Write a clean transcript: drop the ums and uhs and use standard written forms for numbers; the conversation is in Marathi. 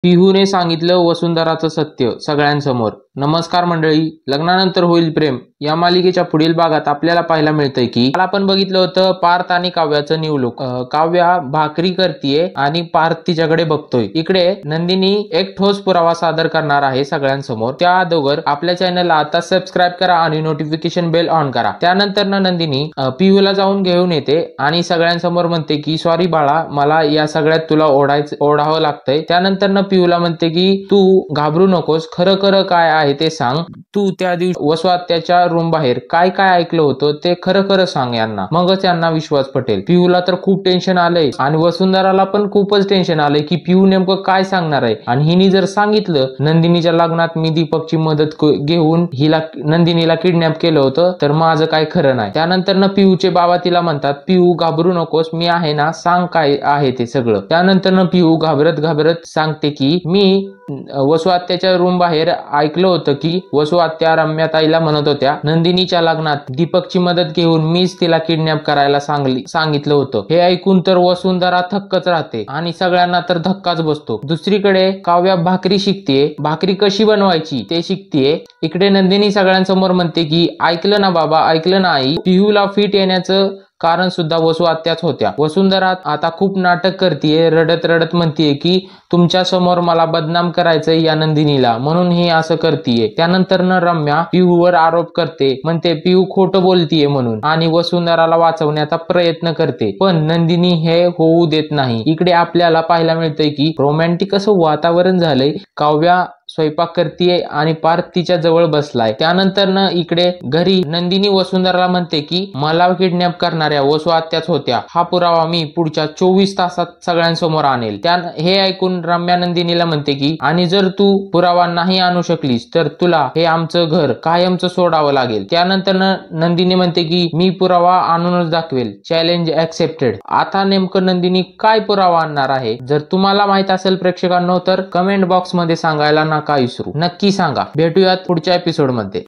पिहूने सांगितलं वसुंधराचं सत्य सगळ्यांसमोर। नमस्कार मंडळी, लग्नानंतर होईल प्रेम या मालिकेच्या पुढील भागात आपल्याला पाहायला मिळतंय की काल आपण बघितलं होतं पार्थ आणि काव्याचं न्यू लुक। काव्या भाकरी करतीये आणि पार्थ तिच्याकडे बघतोय। इकडे नंदिनी एक ठोस पुरावा सादर करणार आहे सगळ्यांसमोर। त्या अगोदर आपल्या चॅनलला आता सबस्क्राइब करा आणि नोटिफिकेशन बेल ऑन करा। त्यानंतर नंदिनी पिहूला जाऊन घेऊन येते आणि सगळ्यांसमोर म्हणते की सॉरी बाळा, मला या सगळ्यात तुला ओढावं लागतंय। त्यानंतर पिहूला म्हणते की तू घाबरू नकोस, खरं खरं काय आहे ते सांग। तू त्या दिवशी वसुआत्याच्या रूम बाहेर काय काय ऐकलं होतं ते खरं खरं सांग यांना, मगच यांना विश्वास पटेल। पिहूला तर खूप टेन्शन आलंय आणि वसुंधराला पण खूपच टेन्शन आलंय की पिहू नेमकं काय सांगणार आहे। आणि हिने जर सांगितलं नंदिनीच्या लग्नात मी दीपकची मदत घेऊन नंदिनीला किडनॅप केलं होतं तर माझं काय खरं नाही। त्यानंतर पिहूचे बाबा तिला म्हणतात पिहू घाबरू नकोस, मी आहे ना, सांग काय आहे ते सगळं। त्यानंतर पिहू घाबरत घाबरत सांगते की मी वसुआत्याच्या रूम बाहेर ऐकलं होतं की वसुआत्या रम्याताईला म्हणत होत्या नंदिनीच्या लग्नात दीपकची मदत घेऊन मीच तिला किडनॅप करायला सांगितलं होतं। हे ऐकून तर वसुंधरा थक्कच राहते आणि सगळ्यांना तर धक्काच बसतो। दुसरीकडे काव्या भाकरी शिकतेय, भाकरी कशी बनवायची ते शिकतेय। इकडे नंदिनी सगळ्यांसमोर म्हणते की ऐकलं ना बाबा, ऐकलं ना आई, पिहूला फिट येण्याचं कारण सुद्धा वसुआत्याच होत्या। वसुंधरा आता खूप नाटक करतीये, रडत रडत म्हणतीये की तुमच्या समोर मला बदनाम करायचंय या नंदिनीला, म्हणून ही असं करतीये। त्यानंतर रम्या पिहूवर आरोप करते, म्हणते पिहू खोटं बोलतीये म्हणून आणि वसुंधराला वाचवण्याचा प्रयत्न करते, पण नंदिनी हे होऊ देत नाही। इकडे आपल्याला पाहायला मिळतंय की रोमॅन्टिक असं वातावरण झालंय। काव्या स्वयंपाक करतीये आणि पार्थ तिच्या जवळ बसलाय। त्यानंतर इकडे घरी नंदिनी वसुंधराला म्हणते की मला किडनॅप करणाऱ्या वसुआत्याच होत्या, हा पुरावा मी पुढच्या 24 तासात सगळ्यांसमोर आणेल। हे ऐकून रम्या नंदिनीला म्हणते की आणि जर तू पुरावा नाही आणू शकलीस तर तुला हे आमचं घर कायमचं सोडावं लागेल। त्यानंतर नंदिनी म्हणते की मी पुरावा आणूनच दाखवेल, चॅलेंज ऍक्सेप्टेड। आता नेमकं नंदिनी काय पुरावा आणणार आहे? जर तुम्हाला माहित असेल प्रेक्षकांनो तर कमेंट बॉक्स मध्ये सांगायला नका विसरू, नक्की सांगा। भेटूयात पुढच्या एपिसोड मध्ये।